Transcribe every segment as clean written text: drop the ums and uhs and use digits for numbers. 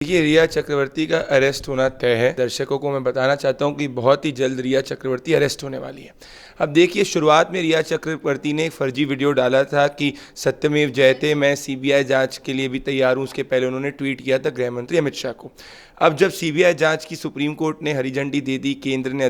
देखिए, रिया चक्रवर्ती का अरेस्ट होना तय है। दर्शकों को मैं बताना चाहता हूं कि बहुत ही जल्द रिया चक्रवर्ती अरेस्ट होने वाली है। अब देखिए, शुरुआत में रिया चक्रवर्ती ने एक फर्जी वीडियो डाला था कि सत्यमेव जयते, मैं सीबीआई जांच के लिए भी तैयार हूं। उसके पहले उन्होंने ट्वीट किया था गृह मंत्री अमित शाह को। अब जब सीबीआई जांच की सुप्रीम कोर्ट ने हरी झंडी दे दी, केंद्र ने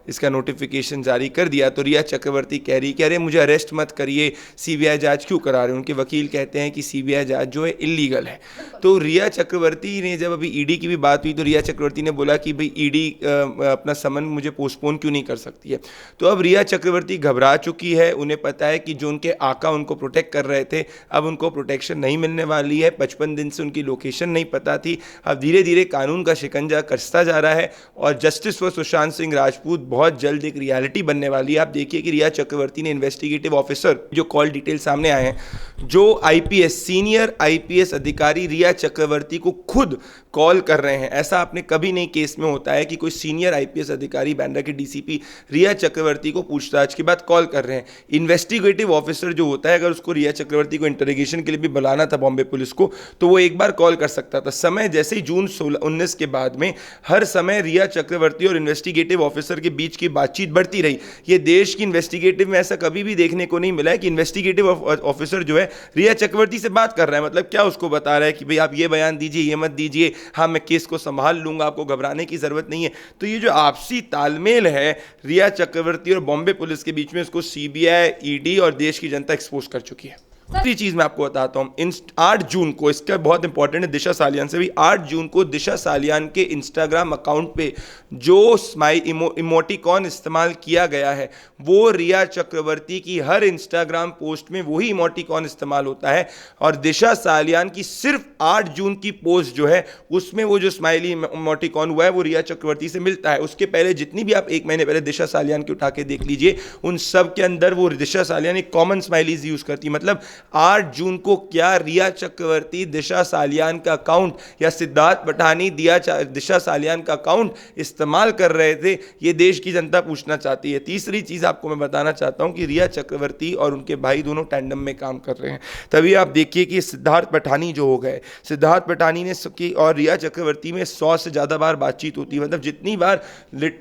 इसका नोटिफिकेशन जारी कर दिया, तो रिया चक्रवर्ती कह रही कि अरे मुझे अरेस्ट मत करिए, सीबीआई जांच क्यों करा रहे हैं। उनके वकील कहते हैं कि सीबीआई जांच जो है इलीगल है। तो रिया चक्रवर्ती ने, जब अभी ईडी की भी बात हुई, तो रिया चक्रवर्ती ने बोला कि भाई ईडी अपना समन मुझे पोस्टपोन क्यों नहीं कर सकती है। तो अब रिया चक्रवर्ती घबरा चुकी है। उन्हें पता है कि जो उनके आका उनको प्रोटेक्ट कर रहे थे, अब उनको प्रोटेक्शन नहीं मिलने वाली है। 55 दिन से उनकी लोकेशन नहीं पता थी। अब धीरे धीरे कानून का शिकंजा कसता जा रहा है और जस्टिस फॉर सुशांत सिंह राजपूत बहुत जल्द एक रियलिटी बनने वाली है। आप देखिए कि रिया चक्रवर्ती ने इन्वेस्टिगेटिव ऑफिसर, जो कॉल डिटेल सामने आए हैं, जो आईपीएस सीनियर आईपीएस अधिकारी रिया चक्रवर्ती को खुद कॉल कर रहे हैं। ऐसा आपने कभी नहीं केस में होता है कि कोई सीनियर आईपीएस अधिकारी, बांद्रा के डीसीपी रिया चक्रवर्ती को पूछताछ के बाद कॉल कर रहे हैं। इन्वेस्टिगेटिव ऑफिसर जो होता है, अगर उसको रिया चक्रवर्ती को इंटरोगेशन के लिए भी बुलाना था बॉम्बे पुलिस को, तो वो एक बार कॉल कर सकता था। समय जैसे ही जून 19 के बाद में हर समय रिया चक्रवर्ती और इन्वेस्टिगेटिव ऑफिसर के बीच की बातचीत बढ़ती रही। ये देश की इन्वेस्टिगेटिव में ऐसा कभी भी देखने को नहीं मिला है कि इन्वेस्टिगेटिव ऑफिसर जो है रिया चक्रवर्ती से बात कर रहा है। मतलब क्या उसको बता रहा है कि भाई आप ये बयान दीजिए, ये मत दीजिए, हाँ मैं केस को संभाल लूंगा, आपको घबराने की जरूरत नहीं है। तो ये जो आपसी तालमेल है रिया चक्रवर्ती और बॉम्बे पुलिस के बीच में, इसको सीबीआई, ईडी और देश की जनता एक्सपोज कर चुकी है। दूसरी चीज मैं आपको बताता हूं, 8 जून को, इसका बहुत इंपॉर्टेंट है, दिशा सालियान से भी 8 जून को दिशा सालियान के इंस्टाग्राम अकाउंट पे जो स्माइल इमोटिकॉन इस्तेमाल किया गया है, वो रिया चक्रवर्ती की हर इंस्टाग्राम पोस्ट में वही इमोटिकॉन इस्तेमाल होता है। और दिशा सालियान की सिर्फ 8 जून की पोस्ट जो है, उसमें वो जो स्माइली इमोटिकॉन हुआ है, वो रिया चक्रवर्ती से मिलता है। उसके पहले जितनी भी आप 1 महीने पहले दिशा सालियान की उठा के देख लीजिए, उन सब के अंदर वो दिशा सालियान एक कॉमन स्माइलीज यूज करती। मतलब 8 जून को क्या रिया चक्रवर्ती दिशा सालियान का अकाउंट या सिद्धार्थ पठानी दिशा सालियान का अकाउंट इस्तेमाल कर रहे थे, ये देश की जनता पूछना चाहती है। तीसरी चीज आपको मैं बताना चाहता हूं कि रिया चक्रवर्ती और उनके भाई दोनों टैंडम में काम कर रहे हैं। तभी आप देखिए कि सिद्धार्थ पठानी जो हो गए, सिद्धार्थ पठानी ने की और रिया चक्रवर्ती में 100 से ज्यादा बार बातचीत होती है। मतलब जितनी बार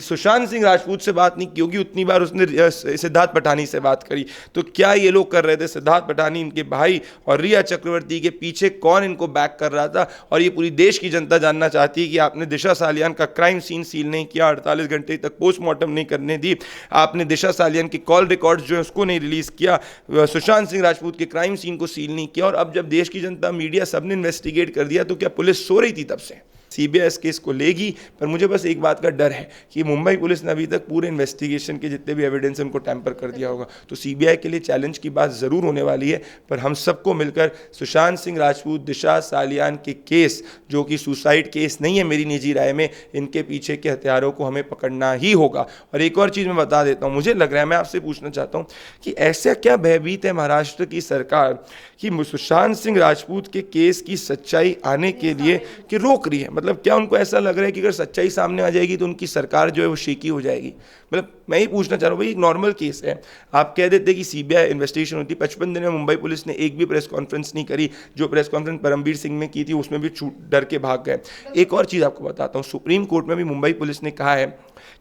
सुशांत सिंह राजपूत से बात नहीं की होगी, उतनी बार उसने सिद्धार्थ पठानी से बात करी। तो क्या ये लोग कर रहे थे, सिद्धार्थ पठानी, इनके भाई और रिया चक्रवर्ती के पीछे कौन इनको बैक कर रहा था? और ये पूरी देश की जनता जानना चाहती है कि आपने दिशा सालियान का क्राइम सीन सील नहीं किया, 48 घंटे तक पोस्टमार्टम नहीं करने दी, आपने दिशा सालियान की कॉल रिकॉर्ड्स जो है उसको नहीं रिलीज किया, सुशांत सिंह राजपूत के क्राइम सीन को सील नहीं किया। और अब जब देश की जनता, मीडिया सबने इन्वेस्टिगेट कर दिया, तो क्या पुलिस सो रही थी तब से? सीबीआई इस केस को लेगी, पर मुझे बस एक बात का डर है कि मुंबई पुलिस ने अभी तक पूरे इन्वेस्टिगेशन के जितने भी एविडेंस हैं उनको टैंपर कर दिया होगा। तो सीबीआई के लिए चैलेंज की बात ज़रूर होने वाली है, पर हम सबको मिलकर सुशांत सिंह राजपूत, दिशा सालियान के केस, जो कि सुसाइड केस नहीं है मेरी निजी राय में, इनके पीछे के हथियारों को हमें पकड़ना ही होगा। और एक और चीज़ मैं बता देता हूँ, मुझे लग रहा है, मैं आपसे पूछना चाहता हूँ कि ऐसा क्या भयभीत है महाराष्ट्र की सरकार कि सुशांत सिंह राजपूत के केस की सच्चाई आने के लिए कि रोक रही है? मतलब क्या उनको ऐसा लग रहा है कि अगर सच्चाई सामने आ जाएगी तो उनकी सरकार जो है वो शेकी हो जाएगी? मतलब मैं ही पूछना चाह रहा हूँ, भाई एक नॉर्मल केस है, आप कह देते कि सीबीआई इन्वेस्टिगेशन होती। 55 दिन में मुंबई पुलिस ने एक भी प्रेस कॉन्फ्रेंस नहीं करी। जो प्रेस कॉन्फ्रेंस परमबीर सिंह ने की थी उसमें भी डर के भाग गए। एक और चीज़ आपको बताता हूँ, सुप्रीम कोर्ट में भी मुंबई पुलिस ने कहा है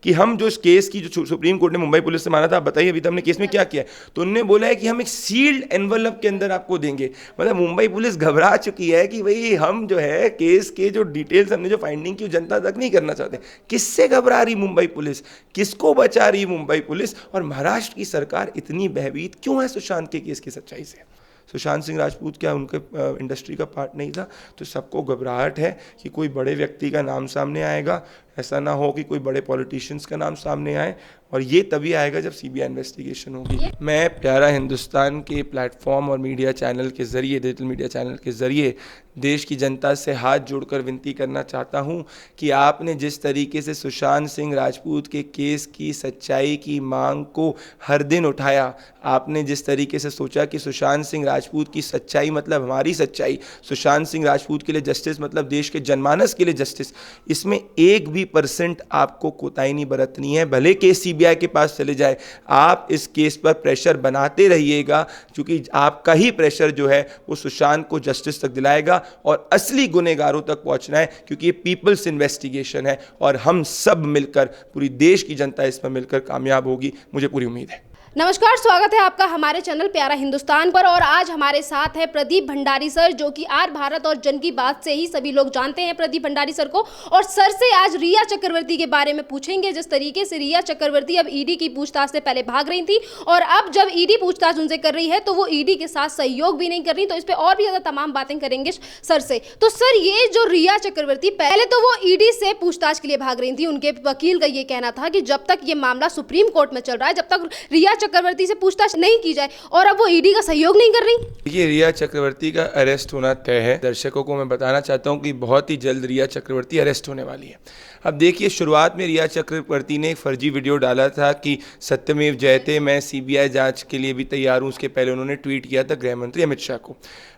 कि हम जो इस केस की, जो सुप्रीम कोर्ट ने मुंबई पुलिस से माना था, आप बताइए अभी तक हमने केस में क्या किया है? तो उन्होंने बोला है कि हम एक सील्ड एनवलप के अंदर आपको देंगे। मतलब मुंबई पुलिस घबरा चुकी है कि भाई हम जो है केस के जो डिटेल्स, हमने जो फाइंडिंग की, जनता तक नहीं करना चाहते। किससे घबरा रही मुंबई पुलिस? किसको बचा रही मुंबई पुलिस? और महाराष्ट्र की सरकार इतनी भयभीत क्यों है सुशांत के केस की सच्चाई से? सुशांत सिंह राजपूत क्या उनके इंडस्ट्री का पार्ट नहीं था? तो सबको घबराहट है कि कोई बड़े व्यक्ति का नाम सामने आएगा। ऐसा ना हो कि कोई बड़े पॉलिटिशियंस का नाम सामने आए, और ये तभी आएगा जब सीबीआई इन्वेस्टिगेशन होगी। मैं प्यारा हिंदुस्तान के प्लेटफॉर्म और मीडिया चैनल के ज़रिए, डिजिटल मीडिया चैनल के ज़रिए देश की जनता से हाथ जोड़कर विनती करना चाहता हूं कि आपने जिस तरीके से सुशांत सिंह राजपूत के केस की सच्चाई की मांग को हर दिन उठाया, आपने जिस तरीके से सोचा कि सुशांत सिंह राजपूत की सच्चाई मतलब हमारी सच्चाई, सुशांत सिंह राजपूत के लिए जस्टिस मतलब देश के जनमानस के लिए जस्टिस, इसमें एक भी 1% आपको कोताही नहीं बरतनी है। भले केस सीबीआई के पास चले जाए, आप इस केस पर प्रेशर बनाते रहिएगा, क्योंकि आपका ही प्रेशर जो है वो सुशांत को जस्टिस तक दिलाएगा और असली गुनहगारों तक पहुंचना है, क्योंकि ये पीपल्स इन्वेस्टिगेशन है और हम सब मिलकर, पूरी देश की जनता इसमें मिलकर कामयाब होगी, मुझे पूरी उम्मीद है। नमस्कार, स्वागत है आपका हमारे चैनल प्यारा हिंदुस्तान पर। और आज हमारे साथ है प्रदीप भंडारी सर, जो कि आर भारत और जन की बात से ही सभी लोग जानते हैं प्रदीप भंडारी सर को। और सर से आज रिया चक्रवर्ती के बारे में पूछेंगे। जिस तरीके से रिया चक्रवर्ती अब ईडी की पूछताछ से पहले भाग रही थी और अब जब ईडी पूछताछ उनसे कर रही है तो वो ईडी के साथ सहयोग भी नहीं कर रही, तो इस पर और भी ज्यादा तमाम बातें करेंगे सर से। तो सर, ये जो रिया चक्रवर्ती, पहले तो वो ईडी से पूछताछ के लिए भाग रही थी, उनके वकील का ये कहना था कि जब तक ये मामला सुप्रीम कोर्ट में चल रहा है, जब तक रिया चक्रवर्ती से पूछताछ नहीं की जाए, और अब वो ईडी का सहयोग नहीं कर रही। देखिए, रिया चक्रवर्ती का अरेस्ट होना तय है। दर्शकों को मैं बताना चाहता हूं कि बहुत ही जल्द रिया चक्रवर्ती अरेस्ट होने वाली है। अब देखिए, शुरुआत में रिया चक्रवर्ती ने एक फर्जी वीडियो डाला था कि सत्यमेव जयते, मैं सीबीआई जांच के लिए भी तैयार हूं। उसके पहले उन्होंने ट्वीट किया था गृह मंत्री अमित शाह को।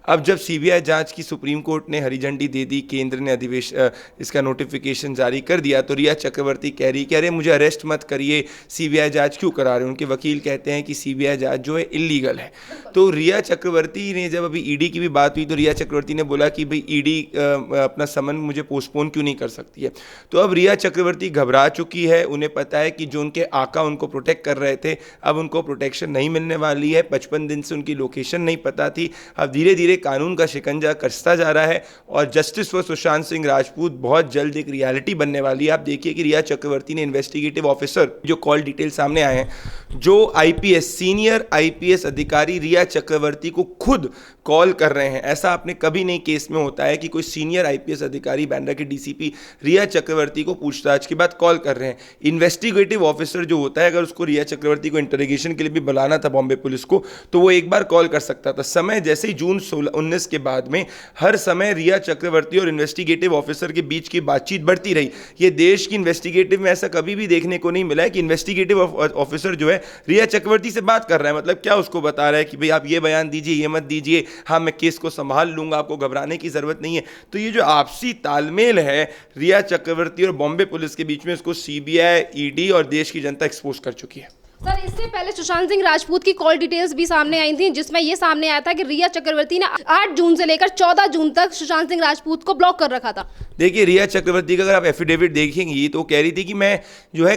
अब जब सीबीआई जांच की सुप्रीम कोर्ट ने हरी झंडी दे दी, केंद्र ने इसका नोटिफिकेशन जारी कर दिया, तो रिया चक्रवर्ती कह रही कि अरे मुझे अरेस्ट मत करिए, सीबीआई जांच क्यों करा रहे हैं। उनके वकील कहते हैं कि सीबीआई जांच जो है इलीगल है। तो रिया चक्रवर्ती ने, जब अभी ईडी की भी बात हुई, तो रिया चक्रवर्ती ने बोला कि भाई ईडी अपना समन मुझे पोस्टपोन क्यों नहीं कर सकती है। तो अब रिया चक्रवर्ती घबरा चुकी है। उन्हें पता है कि जो उनके आका उनको प्रोटेक्ट कर रहे थे, अब उनको प्रोटेक्शन नहीं मिलने वाली है। 55 दिन से उनकी लोकेशन नहीं पता थी। अब धीरे धीरे कानून का शिकंजा कसता जा रहा है और जस्टिस फॉर सुशांत सिंह राजपूत बहुत जल्द एक रियलिटी बनने वाली है। आप देखिए कि रिया चक्रवर्ती ने इन्वेस्टिगेटिव ऑफिसर, जो कॉल डिटेल सामने आए हैं, जो आईपीएस, सीनियर आईपीएस अधिकारी रिया चक्रवर्ती को खुद कॉल कर रहे हैं। ऐसा आपने कभी नहीं केस में होता है कि कोई सीनियर आईपीएस अधिकारी, बांद्रा के डीसीपी रिया चक्रवर्ती को पूछताछ के बाद कॉल कर रहे हैं। इन्वेस्टिगेटिव ऑफिसर जो होता है, अगर उसको रिया चक्रवर्ती को इंटरोगेशन के लिए भी बुलाना था बॉम्बे पुलिस को, तो वो एक बार कॉल कर सकता था। समय जैसे ही जून 19 के बाद में हर समय रिया चक्रवर्ती और इन्वेस्टिगेटिव ऑफिसर के बीच की बातचीत बढ़ती रही। ये देश की इन्वेस्टिगेटिव में ऐसा कभी भी देखने को नहीं मिला है कि इन्वेस्टिगेटिव ऑफिसर जो है रिया चक्रवर्ती से बात कर रहा है। मतलब क्या उसको बता रहा है कि भाई आप ये बयान दीजिए, ये मत दीजिए, हाँ मैं केस को संभाल लूंगा, आपको घबराने की जरूरत नहीं है। तो ये जो आपसी तालमेल है रिया चक्रवर्ती और बॉम्बे पुलिस के बीच में, उसको सीबीआई, ईडी और देश की जनता एक्सपोज कर चुकी है। सर, इससे पहले सुशांत सिंह राजपूत की कॉल डिटेल्स भी सामने आई थी, जिसमें यह सामने आया था कि रिया चक्रवर्ती ने 8 जून से लेकर 14 जून तक सुशांत सिंह राजपूत को ब्लॉक कर रखा था। देखिए, रिया चक्रवर्ती का अगर आप एफिडेविट देखेंगी तो कह रही थी कि मैं जो है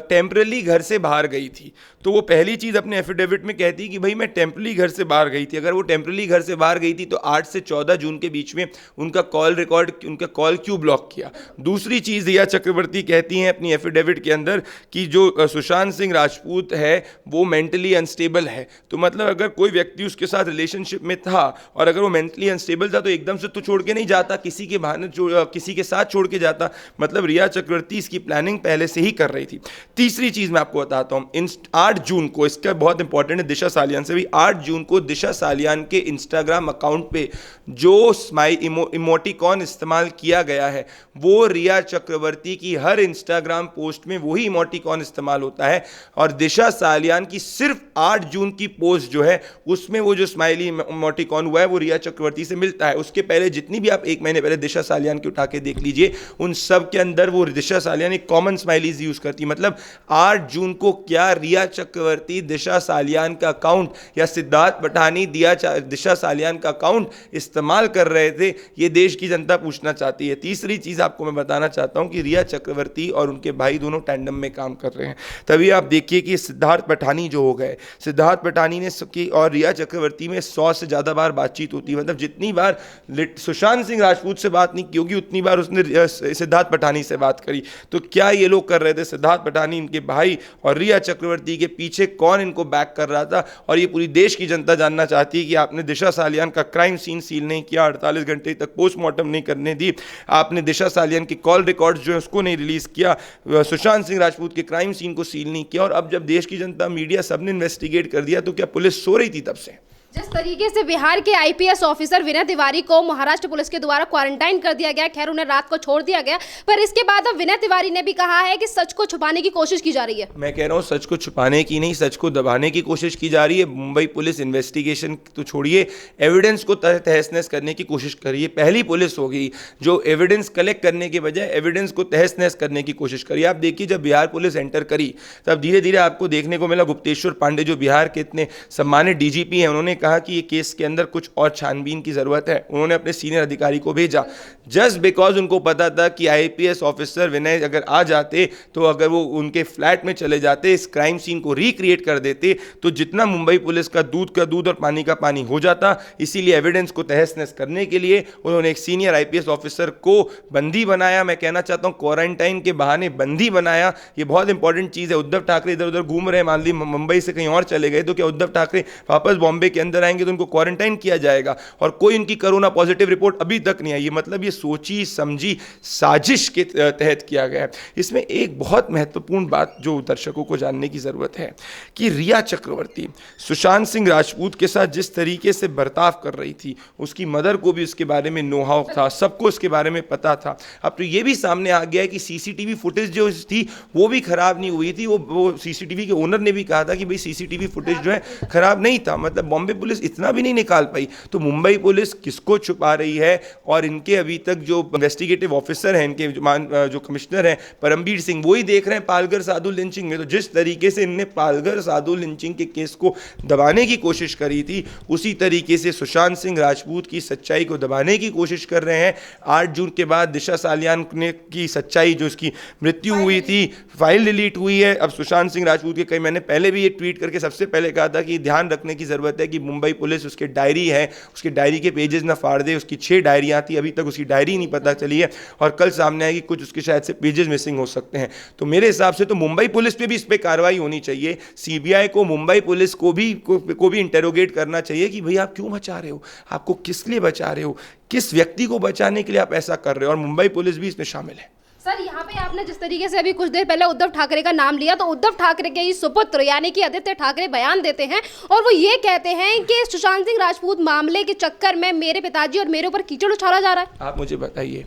टेम्परली घर से बाहर गई थी। तो वो पहली चीज़ अपने एफिडेविट में कहती कि भाई मैं टेम्परली घर से बाहर गई थी। अगर वो टेम्परली घर से बाहर गई थी तो 8 से 14 जून के बीच में उनका कॉल रिकॉर्ड, उनका कॉल क्यों ब्लॉक किया। दूसरी चीज़ रिया चक्रवर्ती कहती हैं अपनी एफिडेविट के अंदर कि जो सुशांत सिंह राजपूत है वो मेंटली अनस्टेबल है। तो मतलब अगर कोई व्यक्ति उसके साथ रिलेशनशिप में था और अगर वो मेंटली अनस्टेबल था तो एकदम से तो छोड़ के नहीं जाता, किसी के बहाने किसी के साथ छोड़ के जाता। मतलब रिया चक्रवर्ती इसकी प्लानिंग पहले से ही कर रही थी। तीसरी चीज मैं आपको बताता हूं, 8 जून को, इसका बहुत इंपॉर्टेंट है, दिशा सालियान से भी 8 जून को दिशा सालियान के इंस्टाग्राम अकाउंट पे जो स्माइल इमोटिकॉन इस्तेमाल किया गया है, वो रिया चक्रवर्ती की हर इंस्टाग्राम पोस्ट में वही इमोटिकॉन इस्तेमाल होता है। और दिशा सालियान की सिर्फ 8 जून की पोस्ट जो है उसमें वो जो स्माइली इमोटिकॉन हुआ है वो रिया चक्रवर्ती से मिलता है। उसके पहले जितनी भी आप 1 महीने पहले दिशा सालियान की उठा के देख लीजिए, उन सब के अंदर वो दिशा सालियान एक कॉमन स्माइलीज यूज करती। मतलब 8 जून को क्या रिया चक्रवर्ती दिशा सालियान का अकाउंट या सिद्धार्थ पठानी दिशा सालियान का अकाउंट इस्तेमाल कर रहे थे, ये देश की जनता पूछना चाहती है। तीसरी चीज आपको मैं बताना चाहता हूं कि रिया चक्रवर्ती और उनके भाई दोनों टैंडम में काम कर रहे हैं। तभी आप देखिए कि सिद्धार्थ पठानी जो हो गए, सिद्धार्थ पठानी ने की और रिया चक्रवर्ती में 100 से ज्यादा बार बातचीत होती है। मतलब जितनी बार सुशांत सिंह राजपूत से बात नहीं की होगी उतनी बार उसने सिद्धार्थ पठानी से बात करी। तो क्या ये लोग कर रहे थे, सिद्धार्थ पठानी इनके भाई और रिया चक्रवर्ती के पीछे कौन इनको बैक कर रहा था। और ये पूरी देश की जनता जानना चाहती है कि आपने दिशा सालियान का क्राइम सीन सील नहीं किया, 48 घंटे तक पोस्टमार्टम नहीं करने दी, आपने दिशा सालियान की कॉल रिकॉर्ड्स जो है उसको नहीं रिलीज किया, सुशांत सिंह राजपूत के क्राइम सीन को सील नहीं किया। और अब जब देश की जनता, मीडिया सबने इन्वेस्टिगेट कर दिया, तो क्या पुलिस सो रही थी तब से? जिस तरीके से बिहार के आईपीएस ऑफिसर विनय तिवारी को महाराष्ट्र पुलिस के द्वारा क्वारंटाइन कर दिया गया, खैर उन्हें रात को छोड़ दिया गया, पर इसके बाद अब विनय तिवारी ने भी कहा है कि सच को छुपाने की कोशिश की जा रही है। मैं कह रहा हूँ सच को छुपाने की नहीं, सच को दबाने की कोशिश की जा रही है। मुंबई पुलिस इन्वेस्टिगेशन तो छोड़िए, एविडेंस को तहस नहस करने की कोशिश कर रही है। पहली पुलिस होगी जो एविडेंस कलेक्ट करने के बजाय एविडेंस को तहस नहस करने की कोशिश करी। आप देखिए जब बिहार पुलिस एंटर करी तब धीरे धीरे आपको देखने को मिला गुप्तेश्वर पांडे जो बिहार के इतने सम्मानित डीजीपी हैं, उन्होंने कहा कि ये केस के अंदर कुछ और छानबीन की जरूरत है। उन्होंने अपने सीनियर अधिकारी को भेजा जस्ट बिकॉज उनको पता था कि आईपीएस ऑफिसर विनय अगर आ जाते तो अगर वो उनके फ्लैट में चले जाते, इस क्राइम सीन को रिक्रिएट कर देते तो जितना मुंबई पुलिस का दूध और पानी का पानी हो जाता। इसीलिए एविडेंस को तहस नहस करने के लिए उन्होंने एक सीनियर आईपीएस ऑफिसर को बंदी बनाया। मैं कहना चाहता हूं क्वारंटाइन के बहाने बंदी बनाया, ये बहुत इंपॉर्टेंट चीज है। उद्धव ठाकरे इधर उधर घूम रहे हैं, मान ली मुंबई से कहीं और चले गए तो क्या उद्धव ठाकरे वापस बॉम्बे के अंदर आएंगे तो उनको क्वारंटाइन किया जाएगा? और कोई उनकी कोरोना पॉजिटिव रिपोर्ट अभी तक नहीं आई। मतलब ये सोची समझी साजिश के तहत किया गया है। इसमें एक बहुत महत्वपूर्ण बात जो दर्शकों को जानने की जरूरत है कि रिया चक्रवर्ती सुशांत सिंह राजपूत के साथ जिस तरीके से बर्ताव कर रही थी, उसकी मदर को भी उसके बारे में नो-हाउ था, सबको उसके बारे में पता था। अब तो ये भी सामने आ गया है कि सीसीटीवी फुटेज जो थी वो भी खराब नहीं हुई थी। वो सीसीटीवी के ओनर ने भी कहा था कि भाई सीसीटीवी फुटेज जो है खराब नहीं था। मतलब बॉम्बे पुलिस इतना भी नहीं निकाल पाई। तो मुंबई पुलिस किसको छुपा रही है? और इनके अभी तक जो इन्वेस्टिगेटिव ऑफिसर हैं, इनके जो कमिश्नर हैं परमबीर सिंह, वो ही देख रहे हैं पालघर साधु लिंचिंग में। तो जिस तरीके से इनने पालघर साधु लिंचिंग के केस को दबाने की कोशिश करी थी, उसी तरीके से सुशांत सिंह राजपूत की सच्चाई को दबाने की कोशिश कर रहे हैं। 8 जून के बाद दिशा सालियान ने की सच्चाई, जो उसकी मृत्यु हुई थी, फाइल डिलीट हुई है। अब सुशांत सिंह राजपूत के कई, मैंने पहले भी ये ट्वीट करके सबसे पहले कहा था कि ध्यान रखने की जरूरत है कि मुंबई पुलिस उसके डायरी है, उसके डायरी के पेजेस ना फाड़ दे। उसकी 6 डायरियां थी, अभी तक उसकी डायरी नहीं पता चली है और कल सामने आएगी कुछ उसके शायद से पेजेस मिसिंग हो सकते हैं। तो मेरे हिसाब से तो मुंबई पुलिस पे भी इस पे कार्रवाई होनी चाहिए। सीबीआई को मुंबई पुलिस को भी इंटेरोगेट करना चाहिए कि भाई आप क्यों बचा रहे हो, आपको किस लिए बचा रहे हो, किस व्यक्ति को बचाने के लिए आप ऐसा कर रहे हो। और मुंबई पुलिस भी इसमें शामिल है। सर, यहाँ पे आपने जिस तरीके से अभी कुछ देर पहले उद्धव ठाकरे का नाम लिया, तो उद्धव ठाकरे के ही सुपुत्र यानी कि आदित्य ठाकरे बयान देते हैं और वो ये कहते हैं कि सुशांत सिंह राजपूत मामले के चक्कर में मेरे पिताजी और मेरे ऊपर कीचड़ उछाला जा रहा है। आप मुझे बताइए,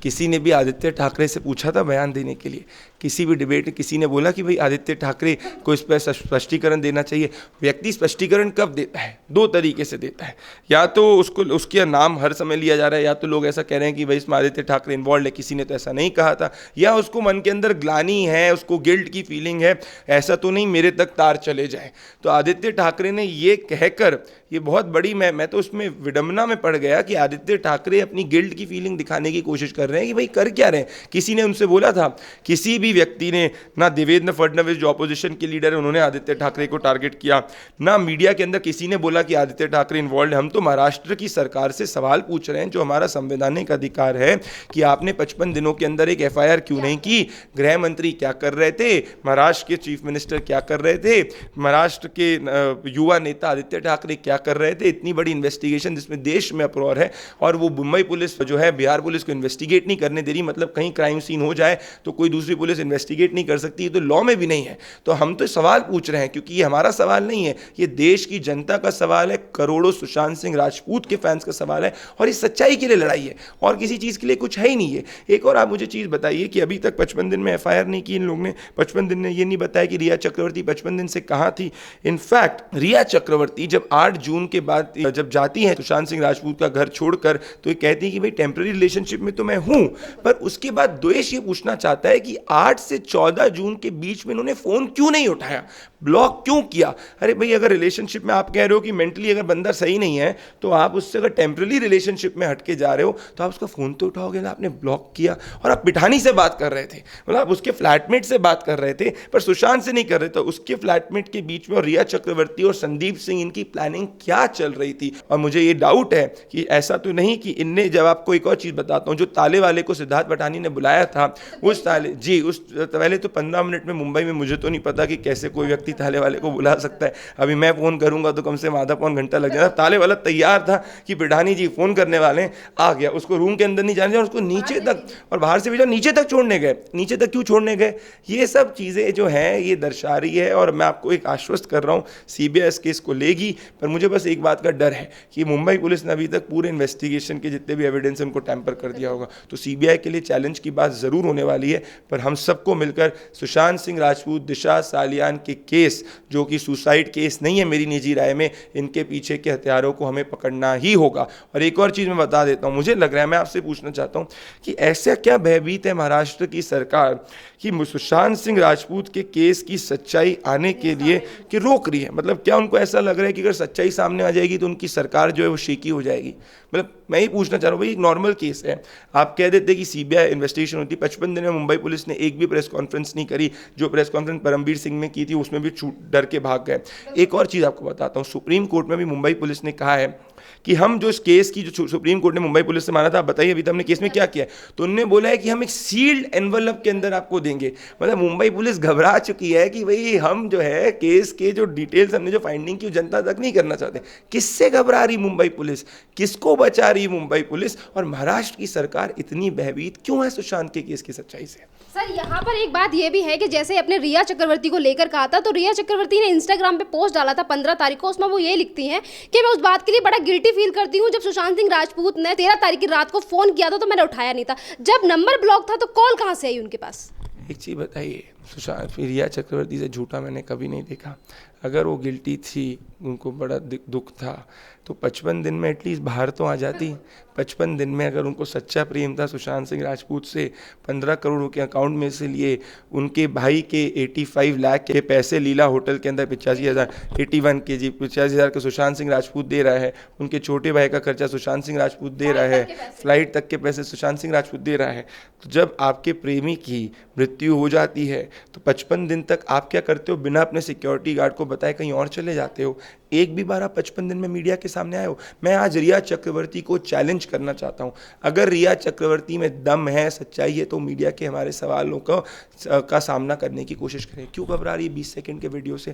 किसी ने भी आदित्य ठाकरे से पूछा था बयान देने के लिए? किसी भी डिबेट में किसी ने बोला कि भाई आदित्य ठाकरे को इस पर स्पष्टीकरण देना चाहिए? व्यक्ति स्पष्टीकरण कब देता है? 2 तरीके से देता है। या तो उसके नाम हर समय लिया जा रहा है, या तो लोग ऐसा कह रहे हैं कि भाई इसमें आदित्य ठाकरे इन्वॉल्व है, किसी ने तो ऐसा नहीं कहा था, या उसको मन के अंदर ग्लानी है, उसको गिल्ट की फीलिंग है, ऐसा तो नहीं मेरे तक तार चले जाए। तो आदित्य ठाकरे ने ये कहकर, ये बहुत बड़ी, मैं तो उसमें विडंबना में पड़ गया कि आदित्य ठाकरे अपनी गिल्ट की फीलिंग दिखाने की कोशिश कर रहे हैं कि भाई कर क्या रहे हैं। किसी ने उनसे बोला था, किसी भी व्यक्ति ने, ना देवेंद्र फडणवीस जो ऑपोजिशन के लीडर है उन्होंने आदित्य ठाकरे को टारगेट किया, ना मीडिया के अंदर किसी ने बोला कि आदित्य ठाकरे इन्वॉल्व है। हम तो महाराष्ट्र की सरकार से सवाल पूछ रहे हैं, जो हमारा संवैधानिक अधिकार है, कि आपने 55 दिनों के अंदर एक एफआईआर क्यों नहीं की? गृह मंत्री क्या कर रहे थे? महाराष्ट्र के चीफ मिनिस्टर क्या कर रहे थे? महाराष्ट्र के युवा नेता आदित्य ठाकरे क्या कर रहे थे? इतनी बड़ी इन्वेस्टिगेशन जिसमें देश में अप्रोर है और वो मुंबई पुलिस जो है बिहार पुलिस को इन्वेस्टिगेट नहीं करने दे रही। मतलब कहीं क्राइम सीन हो जाए तो कोई दूसरी पुलिस इन्वेस्टिगेट नहीं कर सकती, तो लॉ में भी नहीं है। तो हम तो सवाल पूछ रहे हैं, क्योंकि ये हमारा सवाल नहीं है, ये देश की जनता का सवाल है, करोड़ों सुशांत सिंह राजपूत के फैंस का सवाल है और इस सच्चाई के लिए लड़ाई है और किसी चीज के लिए कुछ है ही नहीं है। एक और आप मुझे चीज बताइए कि अभी तक 55 दिन में एफआईआर नहीं की इन लोगों ने। 55 दिन ने ये नहीं बताया कि रिया चक्रवर्ती 55 दिन से कहां थी। इनफैक्ट रिया चक्रवर्ती जब 8 जून के बाद जब जाती है सुशांत सिंह राजपूत का घर छोड़कर, तो ये कहती है कि भाई टेम्पररी रिलेशनशिप में तो मैं हूं, पर उसके बाद द्वेष ये पूछना चाहता है कि 8 से 14 जून के बीच में इन्होंने फोन क्यों नहीं उठाया, ब्लॉक क्यों किया? अरे भाई, अगर रिलेशनशिप में आप कह रहे हो कि मेंटली अगर बंदा सही नहीं है, तो आप उससे अगर टेम्पररी रिलेशनशिप में हटके जा रहे हो तो आप उसका फोन तो उठाओगे ना। आपने ब्लॉक किया और आप पिठानी से बात कर रहे थे, मतलब आप उसके फ्लैटमेट से बात कर रहे थे, पर सुशांत से नहीं कर रहे थे। उसके फ्लैटमेट के बीच में और रिया चक्रवर्ती और संदीप सिंह, इनकी प्लानिंग क्या चल रही थी? और मुझे ये डाउट है कि ऐसा तो नहीं कि इनने, जब आपको एक और चीज बताता हूं, जो ताले वाले को सिद्धार्थ पठानी ने बुलाया था, उस ताले, जी, उस पहले तो 15 मिनट में मुंबई में मुझे तो नहीं पता कि कैसे कोई व्यक्ति चक्रवर्ती ताले वाले को बुला सकता है। अभी मैं फ़ोन करूंगा तो कम से कम आधा पौन घंटा लग जाएगा। ताले वाला तैयार था कि बिठानी जी फ़ोन करने वाले हैं, आ गया। उसको रूम के अंदर नहीं जाने दिया, उसको नीचे तक, और बाहर से भी जो नीचे तक छोड़ने गए। नीचे तक क्यों छोड़ने गए? ये सब चीज़ें जो हैं ये दर्शा रही है। और मैं आपको एक आश्वस्त कर रहा हूँ, सीबीआई इस केस को लेगी, पर मुझे बस एक बात का डर है कि मुंबई पुलिस ने अभी तक पूरे इन्वेस्टिगेशन के जितने भी एविडेंस हैं उनको टैंपर कर दिया होगा। तो सीबीआई के लिए चैलेंज की बात ज़रूर होने वाली है, पर हम सबको मिलकर सुशांत सिंह राजपूत, दिशा सालियान के केस, जो कि सुसाइड केस नहीं है मेरी निजी राय में, इनके पीछे के हथियारों को हमें पकड़ना ही होगा। और एक और चीज़ मैं बता देता हूँ, मुझे लग रहा है, मैं आपसे पूछना चाहता हूँ कि ऐसा क्या भयभीत है महाराष्ट्र की सरकार कि सुशांत सिंह राजपूत के केस की सच्चाई आने के लिए कि रोक रही है? मतलब क्या उनको ऐसा लग रहा है कि अगर सच्चाई सामने आ जाएगी तो उनकी सरकार जो है वो शेकी हो जाएगी? मतलब मैं ही पूछना चाह रहा हूँ, भाई एक नॉर्मल केस है, आप कह देते कि सीबीआई इन्वेस्टिगेशन होती। 55 दिन में मुंबई पुलिस ने एक भी प्रेस कॉन्फ्रेंस नहीं करी। जो प्रेस कॉन्फ्रेंस परमबीर सिंह ने की थी उसमें भी डर के भाग गए। एक और चीज़ आपको बताता हूँ, सुप्रीम कोर्ट में भी मुंबई पुलिस ने कहा है कि हम जो इस केस की, जो सुप्रीम कोर्ट ने मुंबई पुलिस से माना था, आप बताइए अभी तक हमने केस में क्या किया है? तो उन्होंने बोला है कि हम एक सील्ड एनवलप के अंदर आपको देंगे। मतलब मुंबई पुलिस घबरा चुकी है कि भाई हम जो है केस के जो डिटेल्स हमने जो फाइंडिंग की जनता तक नहीं करना चाहते। किससे घबरा रही मुंबई पुलिस? किसको बचा रही मुंबई पुलिस? और महाराष्ट्र की सरकार इतनी भयभीत क्यों है सुशांत के केस की सच्चाई से? सर यहाँ पर एक बात ये भी है कि जैसे अपने रिया चक्रवर्ती को लेकर कहा था, तो रिया चक्रवर्ती ने इंस्टाग्राम पे पोस्ट डाला था 15 तारीख को। उसमें वो ये लिखती हैं कि मैं उस बात के लिए बड़ा गिल्टी फील करती हूँ, जब सुशांत सिंह राजपूत ने 13 तारीख की रात को फ़ोन किया था तो मैंने उठाया नहीं था। जब नंबर ब्लॉक था तो कॉल कहाँ से आई उनके पास? एक चीज़ बताइए, सुशांत रिया चक्रवर्ती से झूठा मैंने कभी नहीं देखा। अगर वो गिल्टी थी, उनको बड़ा दुख था, तो 55 दिन में एटलीस्ट बाहर तो आ जाती। 55 दिन में अगर उनको सच्चा प्रेम था सुशांत सिंह राजपूत से, 15 करोड़ के अकाउंट में से लिए, उनके भाई के 85 लाख के पैसे लीला होटल के अंदर 85,000 का सुशांत सिंह राजपूत दे रहा है, उनके छोटे भाई का खर्चा सुशांत सिंह राजपूत दे रहा है, फ्लाइट तक के पैसे सुशांत सिंह राजपूत दे रहा है। तो जब आपके प्रेमी की मृत्यु हो जाती है तो 55 दिन तक आप क्या करते हो? बिना अपने सिक्योरिटी गार्ड को बताए कहीं और चले जाते हो। एक भी बार आप 55 दिन में मीडिया के सामने आए हो? मैं आज रिया चक्रवर्ती को चैलेंज करना चाहता हूं, अगर रिया चक्रवर्ती में दम है, सच्चाई है, तो मीडिया के हमारे सवालों का सामना करने की कोशिश करें। क्यों घबरा रही है 20 सेकंड के वीडियो से?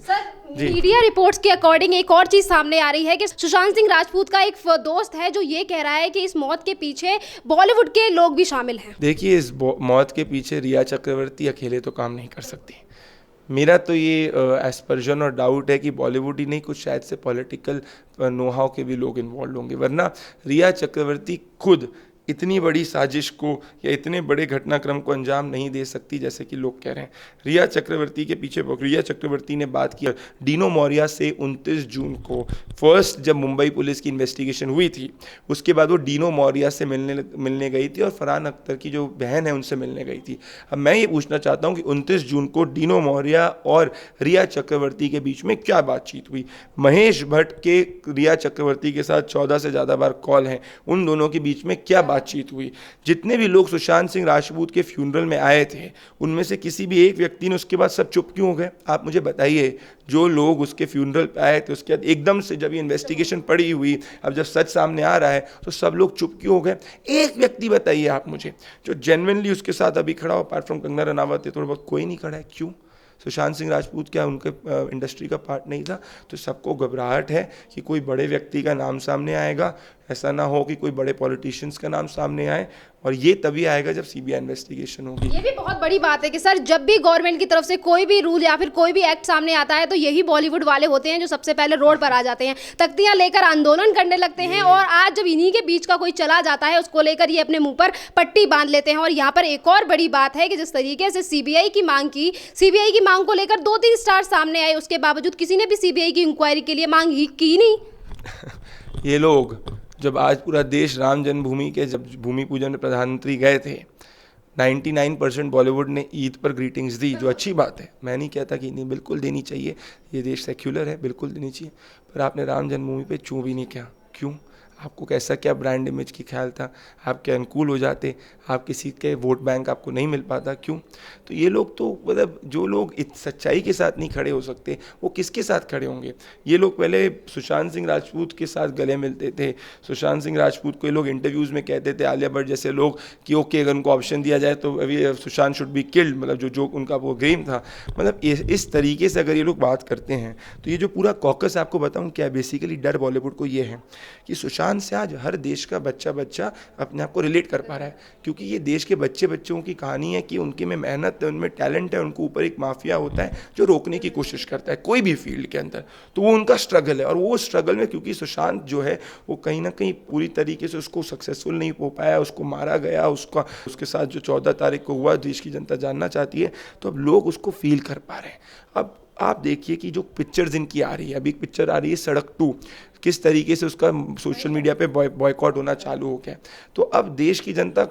मीडिया रिपोर्ट्स के अकॉर्डिंग एक और चीज सामने आ रही है कि सुशांत सिंह राजपूत का एक दोस्त है जो ये कह रहा है कि इस मौत के पीछे बॉलीवुड के लोग भी शामिल हैं। देखिए, इस मौत के पीछे रिया चक्रवर्ती अकेले तो काम नहीं कर सकती। मेरा तो ये एस्पर्जन और डाउट है कि बॉलीवुड ही नहीं, कुछ शायद से पॉलिटिकल नो हाउ के भी लोग इन्वॉल्व होंगे, वरना रिया चक्रवर्ती खुद इतनी बड़ी साजिश को या इतने बड़े घटनाक्रम को अंजाम नहीं दे सकती जैसे कि लोग कह रहे हैं। रिया चक्रवर्ती के पीछे, रिया चक्रवर्ती ने बात की डीनो मोरिया से 29 जून को, फर्स्ट जब मुंबई पुलिस की इन्वेस्टिगेशन हुई थी, उसके बाद वो डीनो मोरिया से मिलने गई थी और फरहान अख्तर की जो बहन है उनसे मिलने गई थी। अब मैं ये पूछना चाहता हूँ कि 29 जून को डीनो मोरिया और रिया चक्रवर्ती के बीच में क्या बातचीत हुई? महेश भट्ट के रिया चक्रवर्ती के साथ 14 से ज़्यादा बार कॉल हैं, उन दोनों के बीच में क्या बातचीत हुई? जितने भी लोग सुशांत सिंह राजपूत के फ्यूनरल में आए थे, उनमें से किसी भी एक व्यक्ति ने उसके बाद सब चुप क्यों हो गए? आप मुझे बताइए। जो लोग उसके फ्यूनरल पे आए थे, उसके बाद एकदम से जब ये इन्वेस्टिगेशन पड़ी हुई, अब जब सच सामने आ रहा है तो सब लोग चुप क्यों हो गए? एक व्यक्ति बताइए आप मुझे जो जेन्युइनली उसके साथ अभी खड़ा हो, अपार्ट फ्रॉम कंगना रनावत है, थोड़ा बहुत कोई नहीं खड़ा है। क्यों? सुशांत सिंह राजपूत क्या उनके इंडस्ट्री का पार्ट नहीं था? तो सबको घबराहट है कि कोई बड़े व्यक्ति का नाम सामने आएगा, ऐसा ना हो कि कोई बड़े पॉलिटिशियंस का नाम सामने आए, और ये तभी आएगा जब सीबीआई इन्वेस्टिगेशन होगी। ये भी बहुत बड़ी बात है कि सर, जब भी गवर्नमेंट की तरफ से कोई भी रूल या फिर कोई भी एक्ट सामने आता है तो यही बॉलीवुड वाले होते हैं जो सबसे पहले रोड पर आ जाते हैं, तख्तियां लेकर आंदोलन करने लगते हैं, और आज जब इन्हीं के बीच का कोई चला जाता है उसको लेकर ये अपने मुंह पर पट्टी बांध लेते हैं। और यहाँ पर एक और बड़ी बात है कि जिस तरीके से सीबीआई की मांग को लेकर 2-3 स्टार सामने आए, उसके बावजूद किसी ने भी सीबीआई की इंक्वायरी के लिए मांग की नहीं। ये लोग, जब आज पूरा देश राम जन्मभूमि के जब भूमि पूजन में प्रधानमंत्री गए थे, 99% बॉलीवुड ने ईद पर ग्रीटिंग्स दी, जो अच्छी बात है, मैं नहीं कहता कि नहीं, बिल्कुल देनी चाहिए, ये देश सेक्युलर है, बिल्कुल देनी चाहिए, पर आपने राम जन्मभूमि पे चूं भी नहीं किया। क्यों? आपको कैसा क्या ब्रांड इमेज की ख्याल था, आप क्या अनुकूल हो जाते, आप किसी के वोट बैंक आपको नहीं मिल पाता, क्यों? तो ये लोग तो मतलब जो लोग इस सच्चाई के साथ नहीं खड़े हो सकते वो किसके साथ खड़े होंगे? ये लोग पहले सुशांत सिंह राजपूत के साथ गले मिलते थे, सुशांत सिंह राजपूत को ये लोग इंटरव्यूज़ में कहते थे, आलिया भट्ट जैसे लोग, कि ओके अगर उनको ऑप्शन दिया जाए तो अभी सुशांत शुड बी किल्ड, मतलब जो उनका वो गेम था, मतलब इस तरीके से अगर ये लोग बात करते हैं तो ये जो पूरा कॉकस आपको बताऊं क्या, बेसिकली डर बॉलीवुड को ये है कि सुशांत से आज हर देश का बच्चा अपने आप को रिलेट कर पा रहा है, क्योंकि ये देश के बच्चों की कहानी है कि उनके में मेहनत है, उनमें टैलेंट है, उनको ऊपर एक माफिया होता है जो रोकने की कोशिश करता है कोई भी फील्ड के अंदर, तो वो उनका स्ट्रगल है। और वो स्ट्रगल में क्योंकि सुशांत जो है वो कहीं ना कहीं पूरी तरीके से उसको सक्सेसफुल नहीं हो पाया, उसको मारा गया, उसके साथ जो 14 तारीख को हुआ देश की जनता जानना चाहती है, तो अब लोग उसको फील कर पा रहे हैं। अब आप देखिए कि जो पिक्चर्स इनकी आ रही है, अभी एक पिक्चर आ रही है सड़क 2, किस तरीके से उसका सोशल मीडिया पे बॉयकॉट होना चालू हो गया। तो अब देश की जनता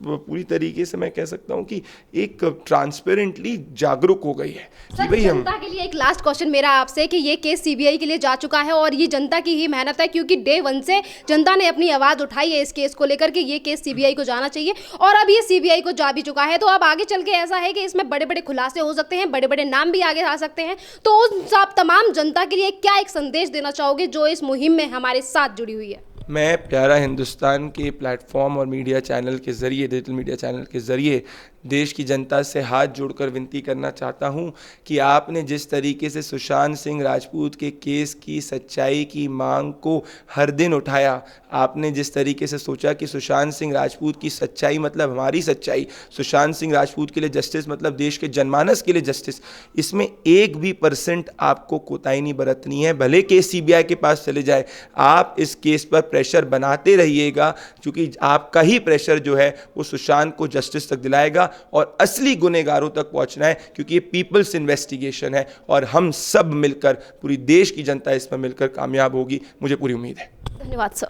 पूरी तरीके से मैं कह सकता हूँ कि एक ट्रांसपेरेंटली जागरूक हो गई है कि भाई हम। जनता के लिए एक लास्ट क्वेश्चन मेरा आपसे कि ये केस सीबीआई के लिए जा चुका है और ये जनता की ही मेहनत है, क्योंकि डे 1 से जनता ने अपनी आवाज़ उठाई है इस केस को लेकर के ये केस सीबीआई को जाना चाहिए, और अब ये सीबीआई को जा भी चुका है। तो अब आगे चल के ऐसा है कि इसमें बड़े बड़े खुलासे हो सकते हैं, बड़े बड़े नाम भी आगे आ सकते हैं। तो उस आप तमाम जनता के लिए क्या एक संदेश देना चाहोगे जो इस मुहिम में हमारे साथ जुड़ी हुई है? मैं प्यारा हिंदुस्तान के प्लेटफॉर्म और मीडिया चैनल के ज़रिए, डिजिटल मीडिया चैनल के ज़रिए देश की जनता से हाथ जोड़कर विनती करना चाहता हूं कि आपने जिस तरीके से सुशांत सिंह राजपूत के केस की सच्चाई की मांग को हर दिन उठाया, आपने जिस तरीके से सोचा कि सुशांत सिंह राजपूत की सच्चाई मतलब हमारी सच्चाई, सुशांत सिंह राजपूत के लिए जस्टिस मतलब देश के जनमानस के लिए जस्टिस, इसमें 1% आपको कोताही नहीं बरतनी है। भले केस सीबीआई के पास चले जाए, आप इस केस पर प्रेशर बनाते रहिएगा, क्योंकि आपका ही प्रेशर जो है वो सुशांत को जस्टिस तक दिलाएगा और असली गुनहगारों तक पहुंचना है, क्योंकि ये पीपल्स इन्वेस्टिगेशन है और हम सब मिलकर, पूरी देश की जनता इसमें मिलकर कामयाब होगी, मुझे पूरी उम्मीद है। धन्यवाद सर।